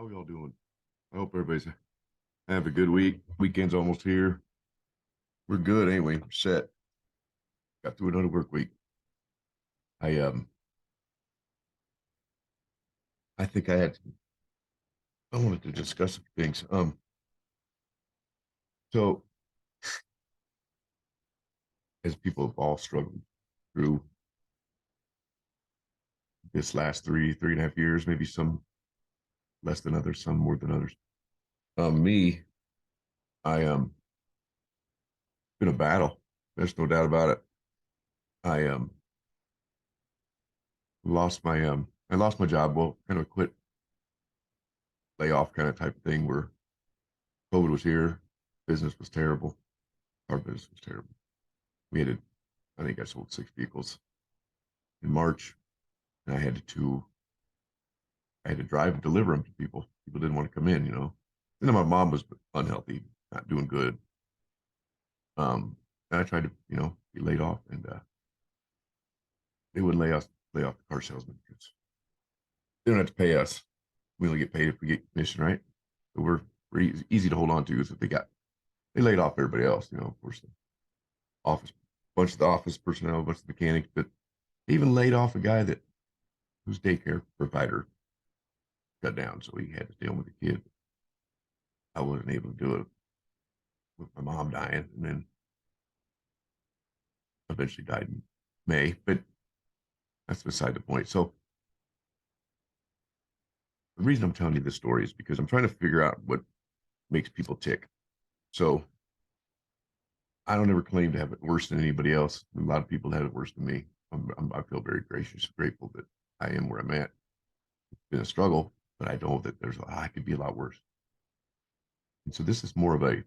How y'all doing? I hope everybody's have a good week. Weekend's almost here. We're good anyway. We're set. Got through another work week. I um I think I wanted to discuss some things. So as people have all struggled through this last three and a half years, maybe some less than others, some more than others. Me, I been a battle. There's no doubt about it. I I lost my job. Well, kind of a quit layoff kind of type of thing where COVID was here, business was terrible. Our business was terrible. We had to, I think I sold 6 vehicles in March, and I had to drive and deliver them to people. People didn't want to come in. And then my mom was unhealthy, not doing good. And I tried to, be laid off, and they wouldn't lay off the car salesman because they don't have to pay us. We only get paid if we get commission, right? So we're easy to hold on to. Is if they laid off everybody else. Of course, the office, bunch of the office personnel, a bunch of mechanics, but they even laid off a guy whose daycare provider cut down, so he had to stay home with the kid. I wasn't able to do it with my mom dying, and then eventually died in May. But that's beside the point. So the reason I'm telling you this story is because I'm trying to figure out what makes people tick. So I don't ever claim to have it worse than anybody else. A lot of people have it worse than me. I feel very gracious, grateful that I am where I'm at. It's been a struggle, but I know that I could be a lot worse. And so this is more of a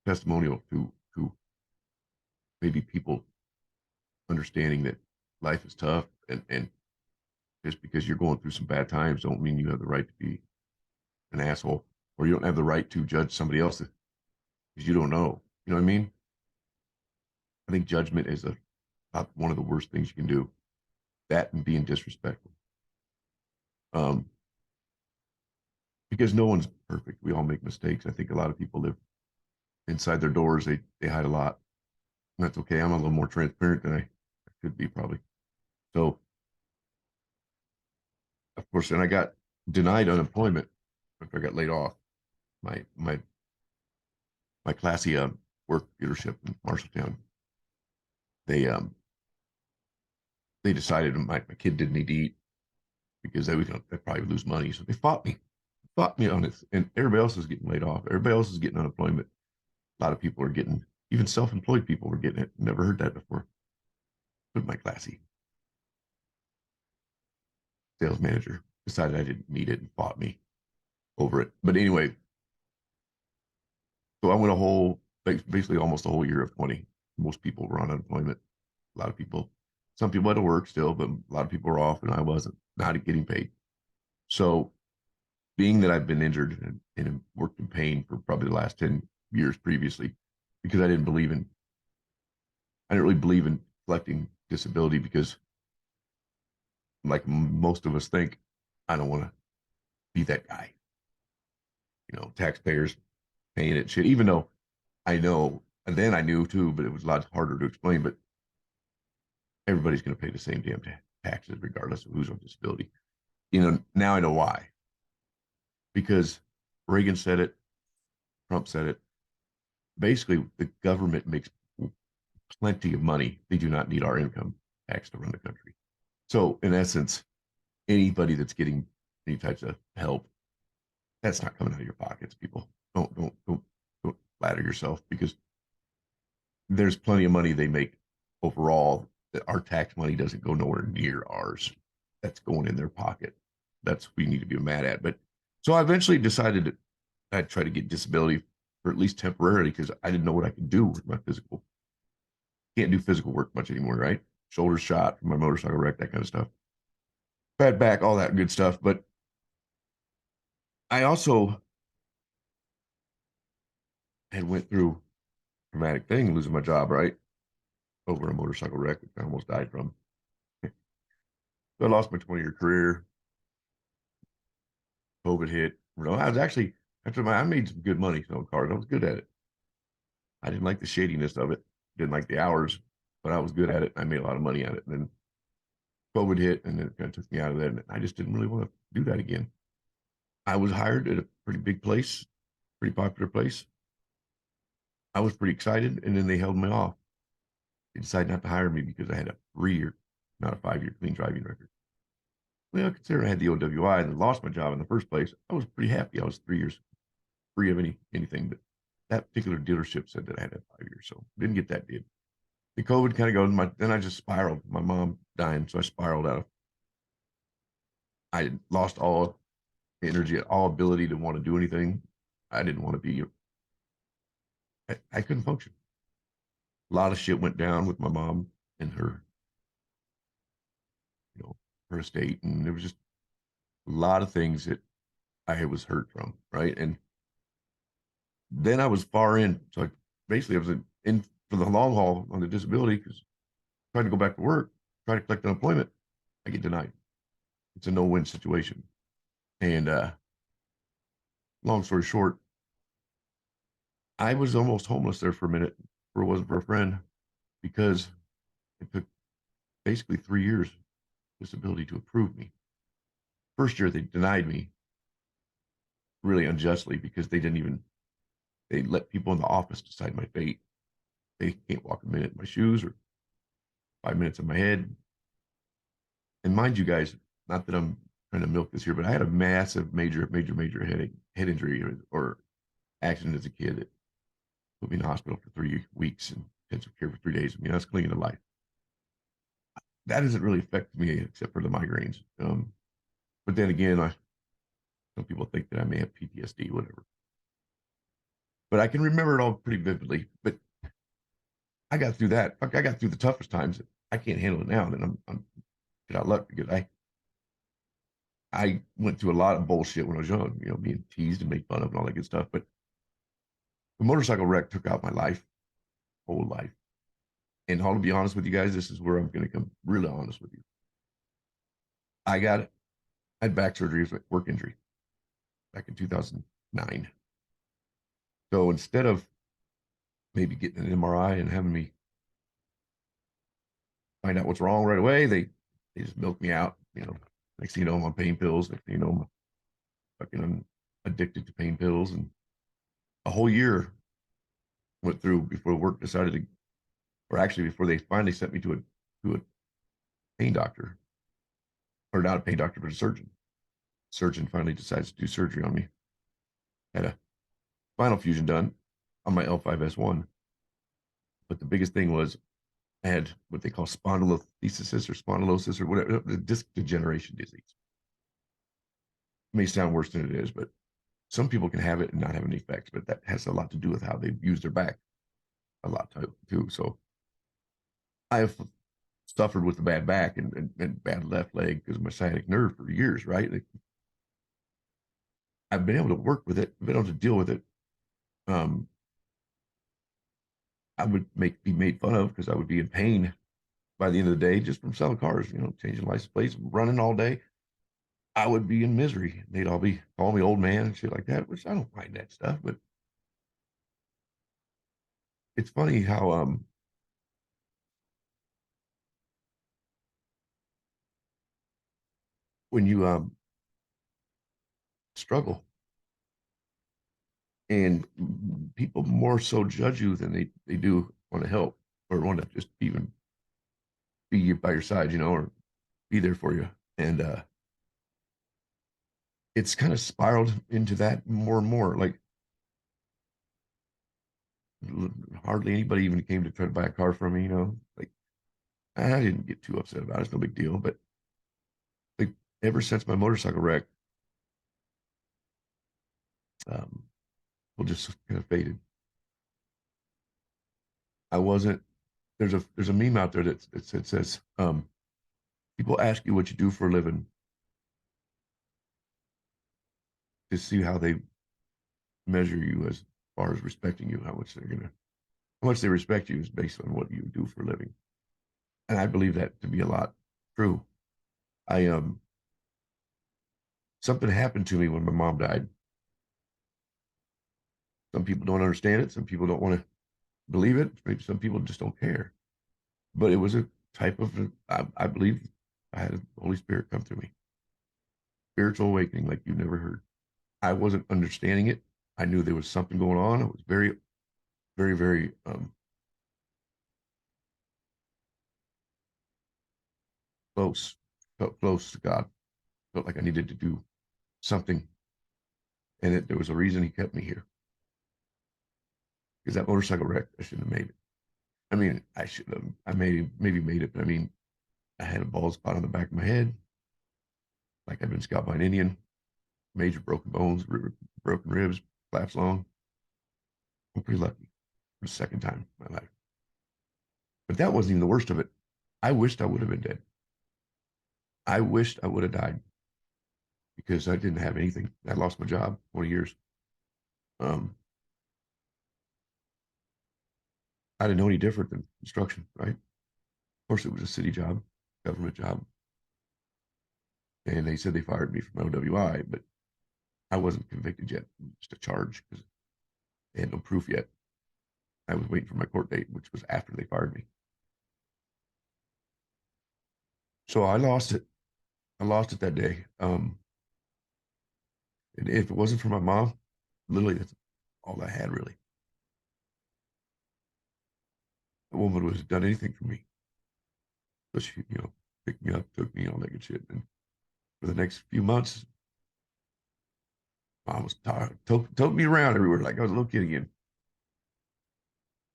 testimonial to maybe people understanding that life is tough, and just because you're going through some bad times don't mean you have the right to be an asshole, or you don't have the right to judge somebody else because you don't know. You know what I mean? I think judgment is about one of the worst things you can do. That and being disrespectful. Um, because no one's perfect. We all make mistakes. I think a lot of people live inside their doors. They hide a lot. And that's okay. I'm a little more transparent than I could be probably. So of course, and I got denied unemployment after I got laid off. My classy work dealership in Marshalltown. They decided my kid didn't need to eat because they'd probably lose money. So they fought me on it, and everybody else is getting laid off. Everybody else is getting unemployment. A lot of people are getting, even self-employed people were getting it. Never heard that before. But my classy sales manager decided I didn't need it and fought me over it. But anyway, so I went basically almost a whole year of 20. Most people were on unemployment. A lot of people, some people had to work still, but a lot of people were off, and I wasn't, not getting paid. So being that I've been injured and worked in pain for probably the last 10 years previously, because I didn't really believe in collecting disability because, like most of us think, I don't want to be that guy. Taxpayers paying it shit, even though I know, and then I knew too, but it was a lot harder to explain. But everybody's going to pay the same damn taxes, regardless of who's on disability. Now I know why. Because Reagan said it, Trump said it. Basically, the government makes plenty of money. They do not need our income tax to run the country. So, in essence, anybody that's getting any types of help, that's not coming out of your pockets. People, don't flatter yourself, because there's plenty of money they make overall. That our tax money doesn't go nowhere near ours. That's going in their pocket. That's what we need to be mad at. But so I eventually decided that I'd try to get disability for at least temporarily, because I didn't know what I could do with my physical. Can't do physical work much anymore, right? Shoulders shot from my motorcycle wreck, that kind of stuff. Bad back, all that good stuff. But I also had went through a traumatic thing, losing my job, right? Over a motorcycle wreck, which I almost died from. So I lost my 20-year career. COVID hit. I was actually I made some good money selling cars. I was good at it. I didn't like the shadiness of it. Didn't like the hours, but I was good at it. I made a lot of money at it. And then COVID hit, and it kind of took me out of that. And I just didn't really want to do that again. I was hired at a pretty big place, pretty popular place. I was pretty excited, and then they held me off. They decided not to hire me because I had a 3 year, not a 5 year clean driving record. Well, considering I had the OWI and lost my job in the first place, I was pretty happy. I was 3 years free of anything. But that particular dealership said that I had 5 years, so didn't get that did. The COVID kind of goes. Then I just spiraled. My mom dying, so I spiraled out of. I lost all energy, all ability to want to do anything. I didn't want to be. I couldn't function. A lot of shit went down with my mom and her, her estate, and there was just a lot of things that I was hurt from, right? And then I was far in, so basically I was in for the long haul on the disability because trying to go back to work, try to collect unemployment, I get denied. It's a no-win situation. And long story short, I was almost homeless there for a minute, or it wasn't for a friend, because it took basically 3 years disability to approve me. First year they denied me really unjustly because they let people in the office decide my fate. They can't walk a minute in my shoes or 5 minutes in my head. And mind you guys, not that I'm trying to milk this here, but I had a massive, major head injury or accident as a kid that put me in the hospital for 3 weeks and intensive care for 3 days. I mean, that's clinging to life. That hasn't really affected me except for the migraines. But then again, some people think that I may have PTSD, whatever. But I can remember it all pretty vividly. But I got through that. I got through the toughest times. I can't handle it now. And I'm get out of luck because I went through a lot of bullshit when I was young, being teased and made fun of and all that good stuff. But the motorcycle wreck took out my life, whole life. And to be honest with you guys, this is where I'm going to come really honest with you. I had back surgery, work injury, back in 2009. So instead of maybe getting an MRI and having me find out what's wrong right away, they just milk me out. Next thing you know, I'm on pain pills. Next thing you know, I'm fucking addicted to pain pills. And a whole year went through before work decided to, or actually before they finally sent me to a pain doctor, or not a pain doctor, but a surgeon. Surgeon finally decides to do surgery on me. Had a spinal fusion done on my L5S1. But the biggest thing was I had what they call spondylolisthesis or whatever, the disc degeneration disease. It may sound worse than it is, but some people can have it and not have any effects, but that has a lot to do with how they use their back a lot too. So I have suffered with a bad back and bad left leg because of my sciatic nerve for years, right? I've been able to work with it, been able to deal with it. I would be made fun of because I would be in pain by the end of the day just from selling cars, changing license plates, running all day. I would be in misery. They'd all be calling me old man and shit like that, which I don't mind that stuff. But it's funny how when you struggle and people more so judge you than they do want to help or want to just even be by your side, or be there for you. And it's kind of spiraled into that more and more. Like hardly anybody even came to try to buy a car from me, like I didn't get too upset about it. It's no big deal. But like ever since my motorcycle wreck, well, just kind of faded. I wasn't. There's a meme out there that says people ask you what you do for a living to see how they measure you as far as respecting you, how much they respect you is based on what you do for a living. And I believe that to be a lot true. I something happened to me when my mom died. Some people don't understand it. Some people don't want to believe it. Maybe some people just don't care. But it was a type of, I believe I had the Holy Spirit come through me. Spiritual awakening like you've never heard. I wasn't understanding it. I knew there was something going on. I was very, very, very close, felt close to God. Felt like I needed to do something. And there was a reason he kept me here. Because that motorcycle wreck, I shouldn't have made it. I mean, I should have. I maybe made it, but I mean, I had a bald spot on the back of my head, like I'd been scalped by an Indian, major broken bones, broken ribs, collapsed lung. I'm pretty lucky for the second time in my life. But that wasn't even the worst of it. I wished I would have been dead. I wished I would have died because I didn't have anything. I lost my job 20 years. Um, I didn't know any different than construction, right? Of course, it was a city job, government job. And they said they fired me from OWI, but I wasn't convicted yet. Just a charge because they had no proof yet. I was waiting for my court date, which was after they fired me. So I lost it. I lost it that day. And if it wasn't for my mom, literally that's all I had really. The woman would have done anything for me. So she, picked me up, took me, all that good shit. And for the next few months, mom was tired, took me around everywhere like I was a little kid again.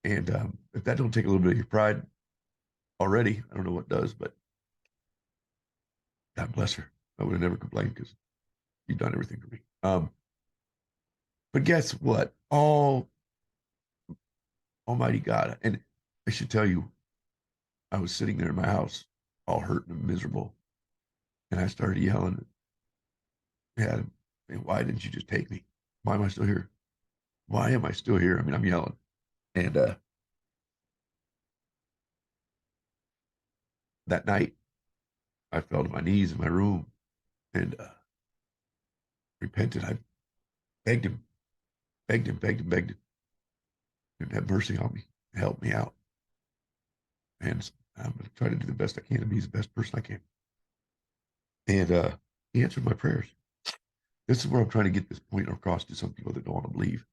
And if that don't take a little bit of your pride already, I don't know what does, but God bless her. I would have never complained because you've done everything for me. But guess what? Almighty God. And I should tell you, I was sitting there in my house, all hurt and miserable. And I started yelling, "Yeah, why didn't you just take me? Why am I still here? Why am I still here?" I mean, I'm yelling. And that night, I fell to my knees in my room and repented. I begged him, begged him, begged him, begged him, and have mercy on me, help me out. And I'm going to try to do the best I can and be the best person I can. And he answered my prayers. This is where I'm trying to get this point across to some people that don't want to believe.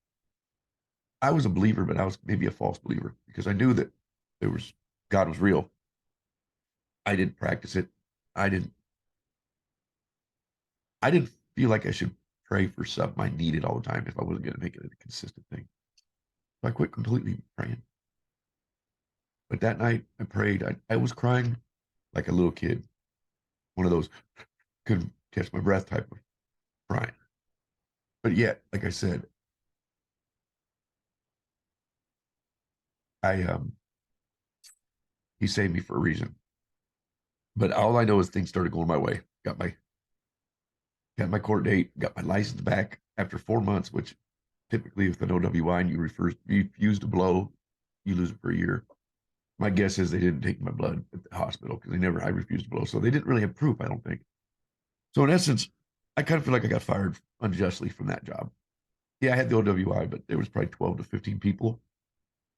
I was a believer, but I was maybe a false believer because I knew that there was God was real. I didn't practice it. I didn't. I didn't feel like I should pray for something I needed all the time if I wasn't going to make it a consistent thing. So I quit completely praying. But that night I prayed. I was crying like a little kid, one of those couldn't catch my breath type of crying. But yet, like I said, I he saved me for a reason. But all I know is things started going my way. Got my court date, got my license back after 4 months, which typically with an OWI and you refuse to blow, you lose it for a year. My guess is they didn't take my blood at the hospital because I refused to blow. So they didn't really have proof, I don't think. So in essence, I kind of feel like I got fired unjustly from that job. Yeah, I had the OWI, but there was probably 12 to 15 people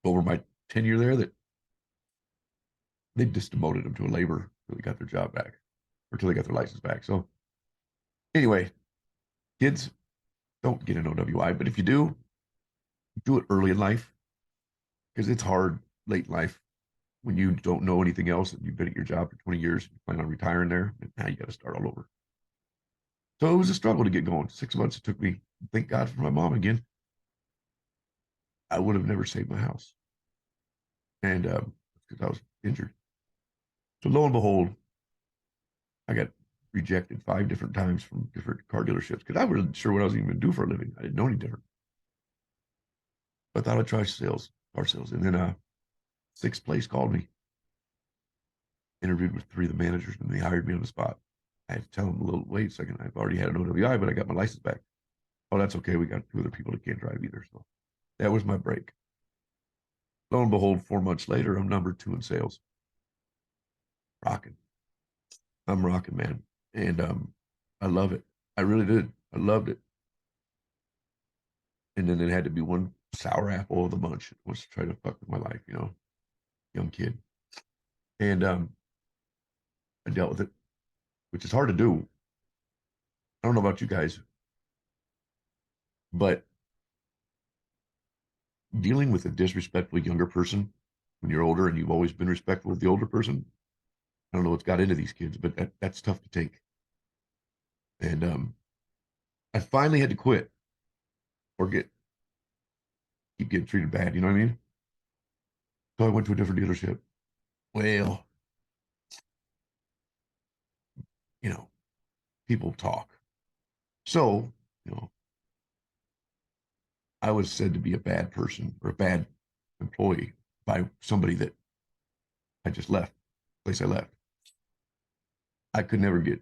over my tenure there that they just demoted them to a labor until they got their job back or until they got their license back. So anyway, kids, don't get an OWI, but if you do it early in life because it's hard late in life when you don't know anything else and you've been at your job for 20 years, you plan on retiring there, and now you got to start all over. So it was a struggle to get going. 6 months it took me. Thank God for my mom again. I would have never saved my house, and because I was injured. So lo and behold, I got rejected 5 different times from different car dealerships because I wasn't sure what I was even going to do for a living. I didn't know any different. But I thought I'd try sales, car sales, and then sixth place called me, interviewed with 3 of the managers, and they hired me on the spot. I had to tell them a little, wait a second, I've already had an OWI, but I got my license back. Oh, that's okay. We got 2 other people that can't drive either. So that was my break. Lo and behold, 4 months later, I'm number 2 in sales. Rocking. I'm rocking, man. And I love it. I really did. I loved it. And then it had to be one sour apple of the bunch. It was to try to fuck with my life, young kid. And I dealt with it, which is hard to do. I don't know about you guys, but dealing with a disrespectful younger person when you're older and you've always been respectful of the older person, I don't know what's got into these kids, but that's tough to take. And I finally had to quit or keep getting treated bad. You know what I mean? So I went to a different dealership. Well, you know, people talk. So, you know, I was said to be a bad person or a bad employee by somebody that I just left, place I left. I could never get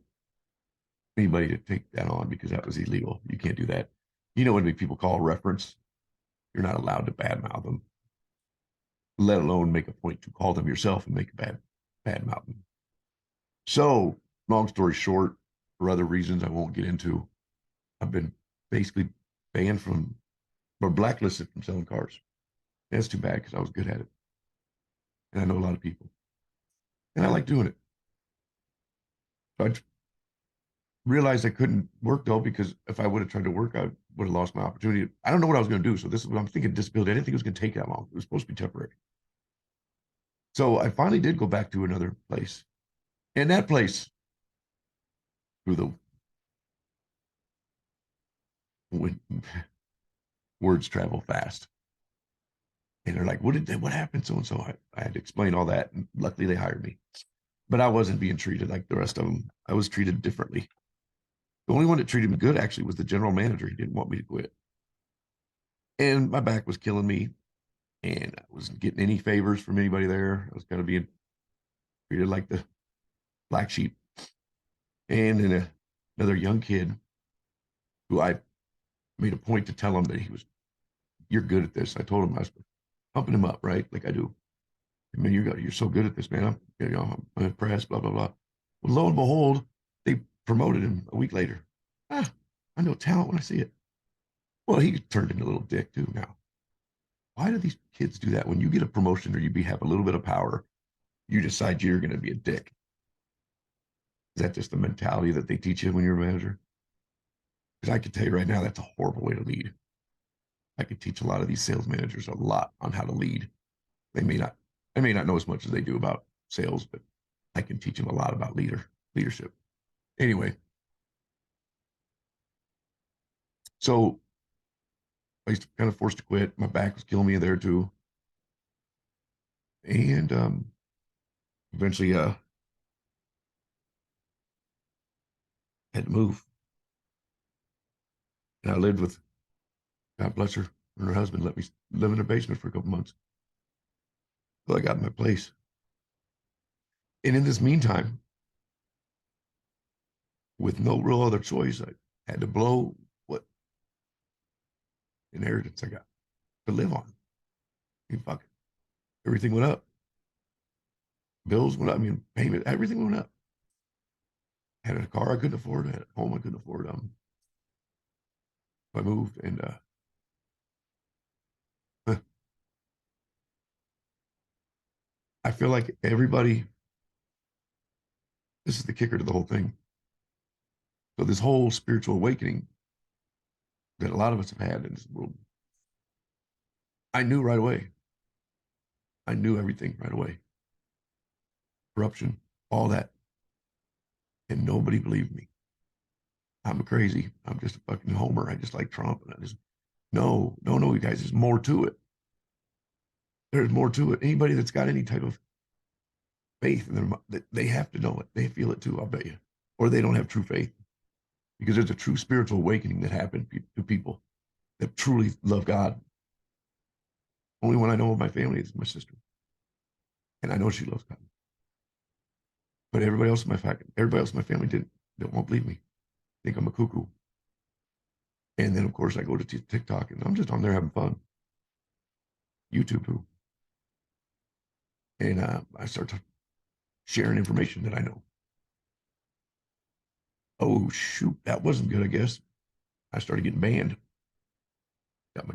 anybody to take that on because that was illegal. You can't do that. When people call a reference, you're not allowed to badmouth them, let alone make a point to call them yourself and make a bad mouth them. So, long story short, for other reasons I won't get into, I've been basically banned from or blacklisted from selling cars. That's too bad because I was good at it. And I know a lot of people. And I like doing it. So I realized I couldn't work though, because if I would have tried to work, I would have lost my opportunity. I don't know what I was going to do. So this is what I'm thinking disability. I didn't think it was going to take that long. It was supposed to be temporary. So I finally did go back to another place. And that place, through the when words travel fast. And they're like, what happened? So and so I had to explain all that. And luckily they hired me. But I wasn't being treated like the rest of them. I was treated differently. The only one that treated me good actually was the general manager. He didn't want me to quit. And my back was killing me. And I wasn't getting any favors from anybody there. I was kind of being treated like the black sheep. And then another young kid who I made a point to tell him that you're good at this. I told him I was pumping him up, right? Like I do. I mean, you're so good at this, man. I'm impressed, blah, blah, blah. Well, lo and behold, they promoted him a week later. I know talent when I see it. Well, he turned into a little dick too now. Why do these kids do that? When you get a promotion or have a little bit of power, you decide you're going to be a dick. Is that just the mentality that they teach you when you're a manager? Because I can tell you right now, that's a horrible way to lead. I could teach a lot of these sales managers a lot on how to lead. They may not, I may not know as much as they do about sales, but I can teach them a lot about leadership. Anyway, so I was kind of forced to quit. My back was killing me there too, and eventually had to move. And I lived with, God bless her, and her husband let me live in a basement for a couple months till I got my place. And in this meantime, with no real other choice, I had to blow what inheritance I got to live on. I mean, fuck it. Everything went up. Bills went up. I mean, payment, everything went up. I had a car I couldn't afford. I had a home I couldn't afford. I moved and I feel like everybody, this is the kicker to the whole thing. So this whole spiritual awakening that a lot of us have had in this world, I knew right away. I knew everything right away. Corruption, all that. And nobody believed me. I'm crazy. I'm just a fucking homer. I just like Trump. And I just, no, no, no, you guys, there's more to it. There's more to it. Anybody that's got any type of faith in their, they have to know it. They feel it too, I'll bet you. Or they don't have true faith because there's a true spiritual awakening that happened to people that truly love God. Only one I know of my family is my sister. And I know she loves God. But everybody else in my family won't believe me. Think I'm a cuckoo. And then of course I go to TikTok and I'm just on there having fun. YouTube too. And I start sharing information that I know. Oh shoot, that wasn't good. I guess I started getting banned. Got my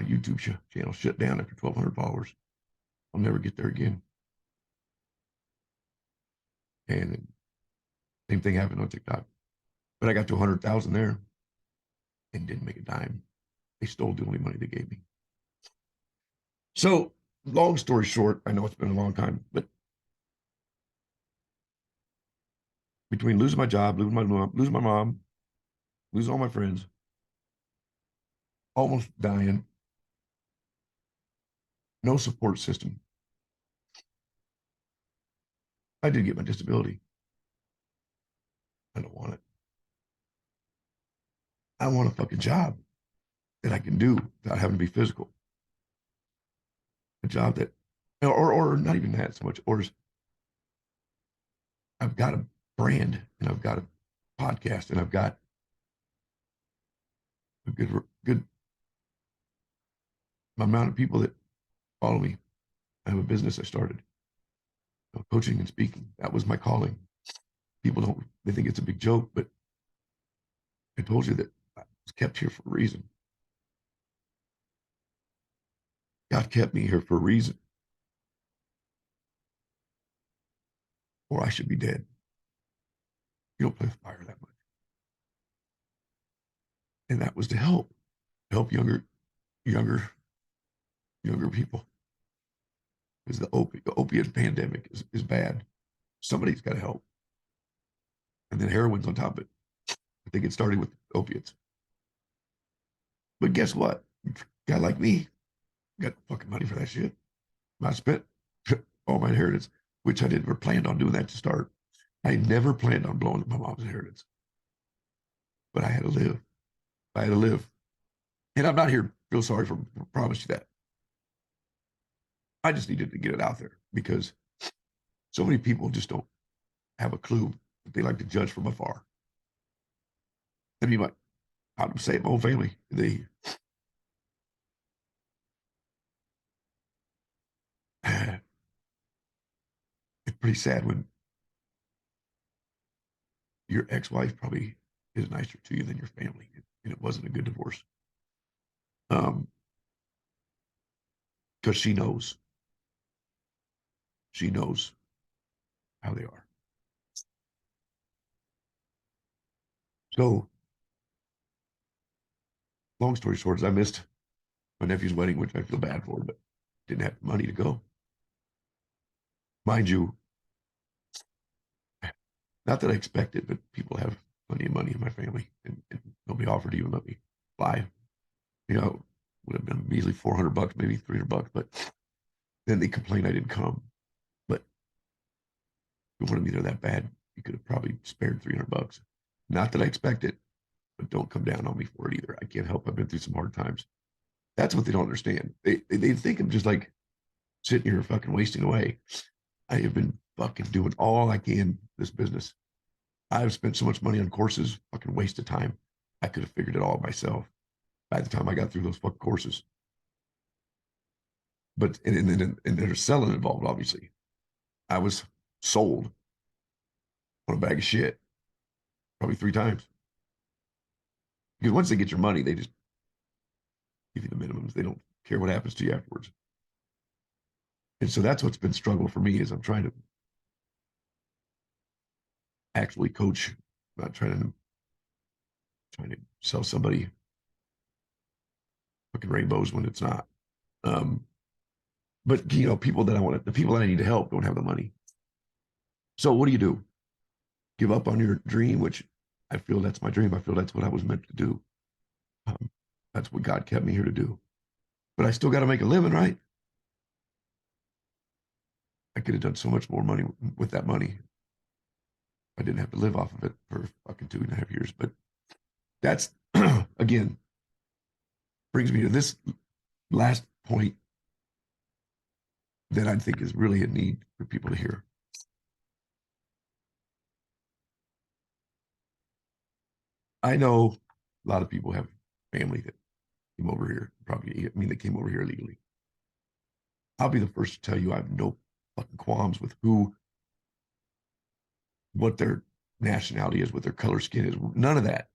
YouTube channel shut down after 1,200 followers. I'll never get there again. And same thing happened on TikTok. But I got to 100,000 there and didn't make a dime. They stole the only money they gave me. So, long story short, I know it's been a long time, but between losing my job, losing my mom, losing all my friends, almost dying, no support system, I did get my disability. I don't want it. I want a fucking job that I can do without having to be physical. A job that, or not even that so much, or I've got a brand and I've got a podcast and I've got a good amount of people that follow me. I have a business I started, coaching and speaking. That was my calling. People don't, they think it's a big joke, but I told you that I was kept here for a reason. God kept me here for a reason, or I should be dead. You don't play with fire that much. And that was to help younger, younger people. Because the opiate pandemic is bad. Somebody's got to help. And then heroin's on top of it. I think it started with opiates. But guess what? A guy like me got fucking money for that shit. I spent all my inheritance, which I never planned on doing that to start. I never planned on blowing up my mom's inheritance. But I had to live. I had to live. And I'm not here to feel sorry for promise you that. I just needed to get it out there because so many people just don't have a clue that they like to judge from afar. I mean, I'll say it, my own family, it's pretty sad when your ex-wife probably is nicer to you than your family, and it wasn't a good divorce. Because she knows how they are. So, long story short, is I missed my nephew's wedding, which I feel bad for, but didn't have money to go. Mind you, not that I expected, but people have plenty of money in my family, and nobody offered to even let me fly. You know, would have been measly $400, maybe $300, but then they complained I didn't come. But if you wanted me there that bad, you could have probably spared $300. Not that I expect it, but don't come down on me for it either. I can't help. I've been through some hard times. That's what they don't understand. They think I'm just like sitting here fucking wasting away. I have been fucking doing all I can this business. I've spent so much money on courses, fucking waste of time. I could have figured it all myself by the time I got through those fucking courses. But and there's selling involved, obviously. I was sold on a bag of shit probably 3 times. Because once they get your money, they just give you the minimums. They don't care what happens to you afterwards. And so that's what's been struggle for me is I'm trying to actually coach, not trying to sell somebody fucking rainbows when it's not. Um, but people that I want, the people that I need to help don't have the money. So what do you do? Give up on your dream, which I feel that's my dream. I feel that's what I was meant to do. Um, that's what God kept me here to do. But I still got to make a living, right? I could have done so much more money with that money. I didn't have to live off of it for fucking 2.5 years. But that's again brings me to this last point that I think is really a need for people to hear. I know a lot of people have family that came over here. Probably, I mean, they came over here illegally. I'll be the first to tell you I have no fucking qualms with what their nationality is, what their color skin is, none of that.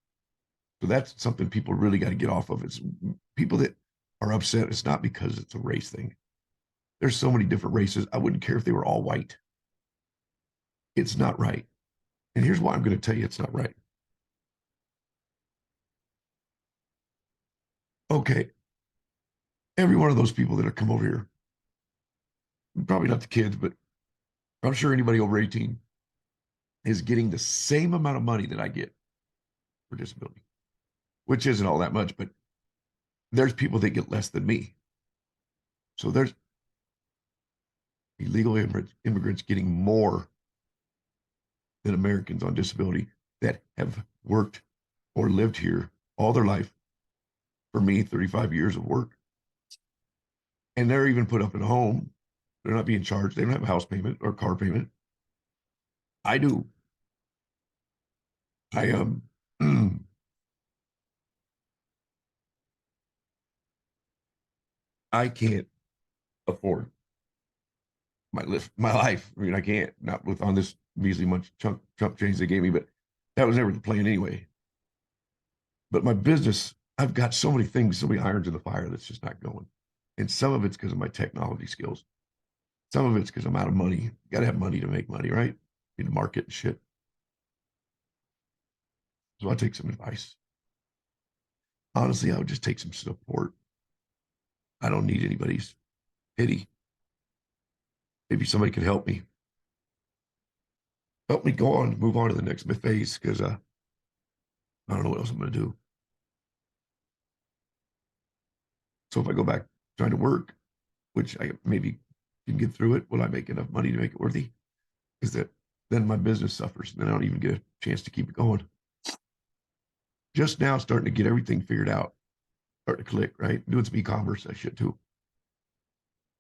So that's something people really got to get off of. It's people that are upset. It's not because it's a race thing. There's so many different races. I wouldn't care if they were all white. It's not right. And here's why I'm going to tell you it's not right. Okay, every one of those people that have come over here, probably not the kids, but I'm sure anybody over 18 is getting the same amount of money that I get for disability, which isn't all that much, but there's people that get less than me. So there's illegal immigrants getting more than Americans on disability that have worked or lived here all their life. For me, 35 years of work. And they're even put up in a home. They're not being charged. They don't have a house payment or car payment. I do. I I can't afford my life. I mean, I can't, not with on this measly much chump change they gave me, but that was never the plan anyway. But my business, I've got so many things, so many irons in the fire that's just not going. And some of it's because of my technology skills. Some of it's because I'm out of money. You got to have money to make money, right? You need to market and shit. So I take some advice. Honestly, I would just take some support. I don't need anybody's pity. Maybe somebody could help me go on, move on to the next phase because I don't know what else I'm going to do. So if I go back trying to work, which I maybe can get through it, will I make enough money to make it worthy? Is that then my business suffers and then I don't even get a chance to keep it going. Just now, starting to get everything figured out, starting to click, right? Doing some e-commerce, I should too.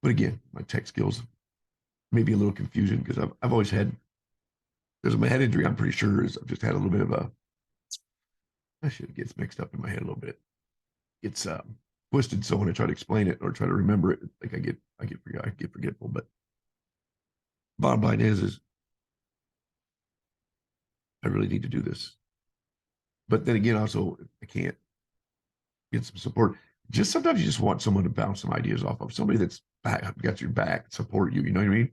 But again, my tech skills, maybe a little confusion because I've always had, because of my head injury, I'm pretty sure is I've just had a little bit of a, I should get mixed up in my head a little bit. It's twisted. So when I try to explain it or try to remember it, like I get forgetful. But bottom line is I really need to do this. But then again, also I can't get some support. Just sometimes you just want someone to bounce some ideas off of, somebody that's got your back, support you. You know what I mean?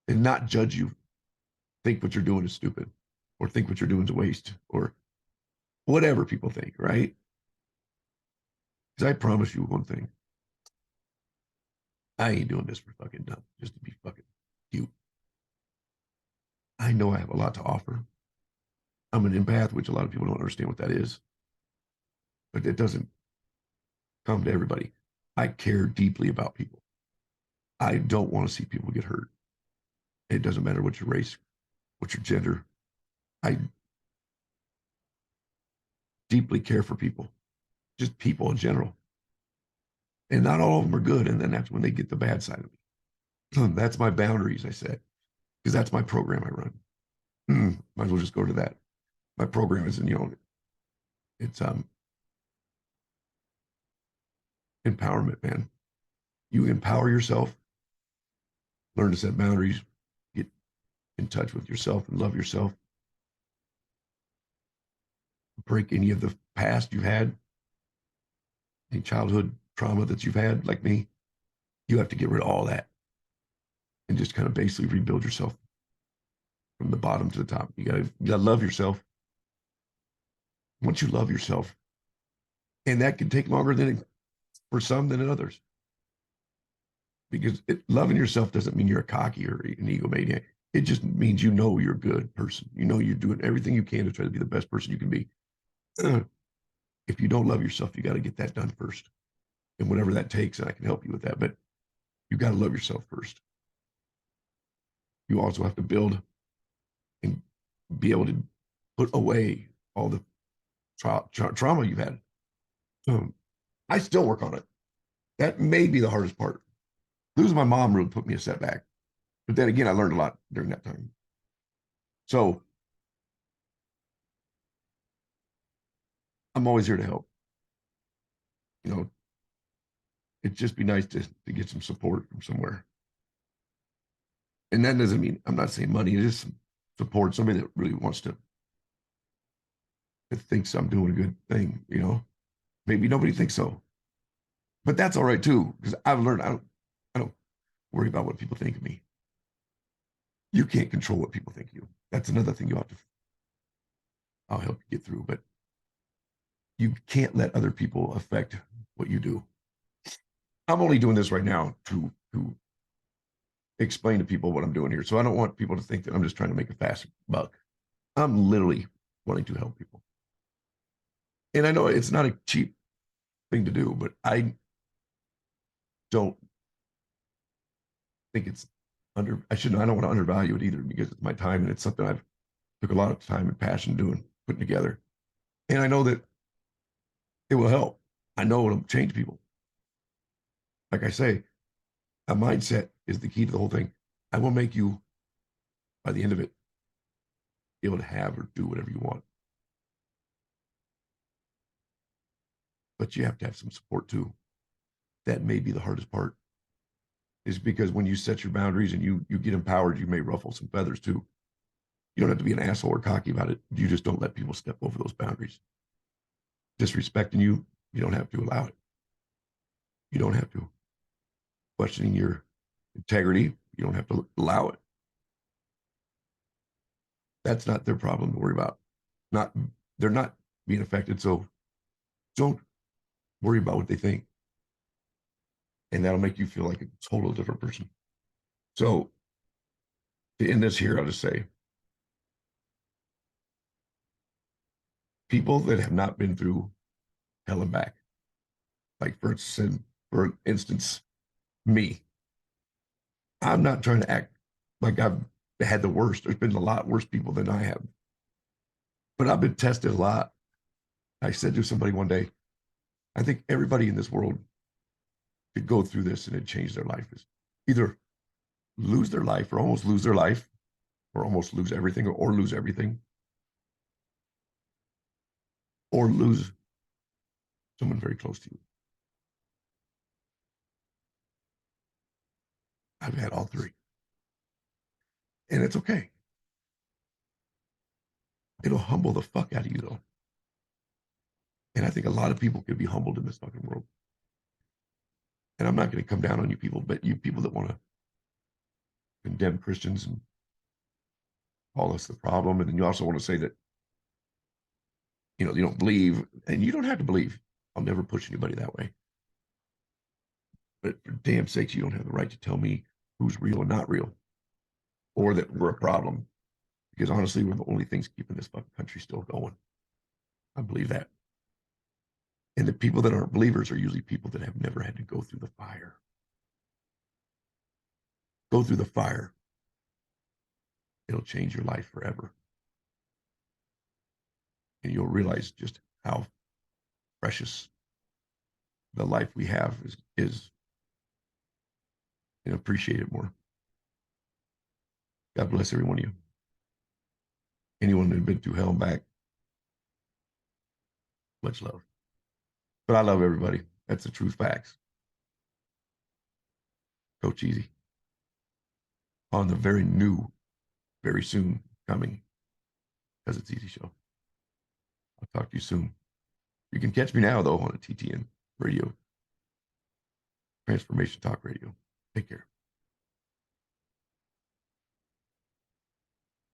And not judge you. Think what you're doing is stupid, or think what you're doing is a waste, or whatever people think, right? Because I promise you one thing. I ain't doing this for fucking dumb, just to be fucking cute. I know I have a lot to offer. I'm an empath, which a lot of people don't understand what that is, but it doesn't come to everybody. I care deeply about people. I don't want to see people get hurt. It doesn't matter what your race, what your gender. I deeply care for people, just people in general. And not all of them are good. And then that's when they get the bad side of me. That's my boundaries, I said, because that's my program I run. Might as well just go to that. My program is, it's empowerment, man. You empower yourself, learn to set boundaries, get in touch with yourself and love yourself. Break any of the past you've had, any childhood trauma that you've had, like me. You have to get rid of all that and just kind of basically rebuild yourself from the bottom to the top. You gotta love yourself. Once you love yourself, and that can take longer than for some than others, because loving yourself doesn't mean you're a cocky or an egomaniac. It just means you know you're a good person. You know you're doing everything you can to try to be the best person you can be. If you don't love yourself, you got to get that done first, and whatever that takes, and I can help you with that. But you got to love yourself first. You also have to build and be able to put away all the trauma you've had. I still work on it. That may be the hardest part. Losing my mom really put me a setback. But then again, I learned a lot during that time. So I'm always here to help. You know, it'd just be nice to get some support from somewhere. And that doesn't mean I'm not saying money. It is support, somebody that really wants to, that thinks I'm doing a good thing, you know. Maybe nobody thinks so, but that's all right too, because I've learned I don't worry about what people think of me. You can't control what people think of you. That's another thing you have to. I'll help you get through, but you can't let other people affect what you do. I'm only doing this right now to explain to people what I'm doing here. So I don't want people to think that I'm just trying to make a fast buck. I'm literally wanting to help people. And I know it's not a cheap thing to do, but I don't think it's I shouldn't, I don't want to undervalue it either because it's my time and it's something I've took a lot of time and passion doing, putting together. And I know that it will help. I know it'll change people. Like I say, a mindset is the key to the whole thing. I will make you, by the end of it, able to have or do whatever you want. But you have to have some support too. That may be the hardest part, is because when you set your boundaries and you get empowered, you may ruffle some feathers too. You don't have to be an asshole or cocky about it. You just don't let people step over those boundaries. Disrespecting you, you don't have to allow it. You don't have to. Questioning your integrity, you don't have to allow it. That's not their problem to worry about. Not they're not being affected, so don't worry about what they think, and that'll make you feel like a total different person. So to end this here, I'll just say, people that have not been through hell and back, like for instance, me. I'm not trying to act like I've had the worst. There's been a lot worse people than I have, but I've been tested a lot. I said to somebody one day, I think everybody in this world could go through this and it change their life. Is either lose their life or almost lose their life or almost lose everything or lose everything or lose someone very close to you. I've had all three. And it's okay. It'll humble the fuck out of you though. And I think a lot of people could be humbled in this fucking world. And I'm not going to come down on you people, but you people that want to condemn Christians and call us the problem. And then you also want to say that, you know, you don't believe, and you don't have to believe. I'll never push anybody that way. But for damn sakes, you don't have the right to tell me who's real and not real, or that we're a problem. Because honestly, we're the only things keeping this fucking country still going. I believe that. And the people that aren't believers are usually people that have never had to go through the fire. Go through the fire. It'll change your life forever. And you'll realize just how precious the life we have is and appreciate it more. God bless every one of you. Anyone who's been through hell and back, much love. But I love everybody. That's the truth facts. Coach Easy on the very new, very soon coming, because it's Easy Show. I'll talk to you soon. You can catch me now, though, on a TTN radio, Transformation Talk Radio. Take care.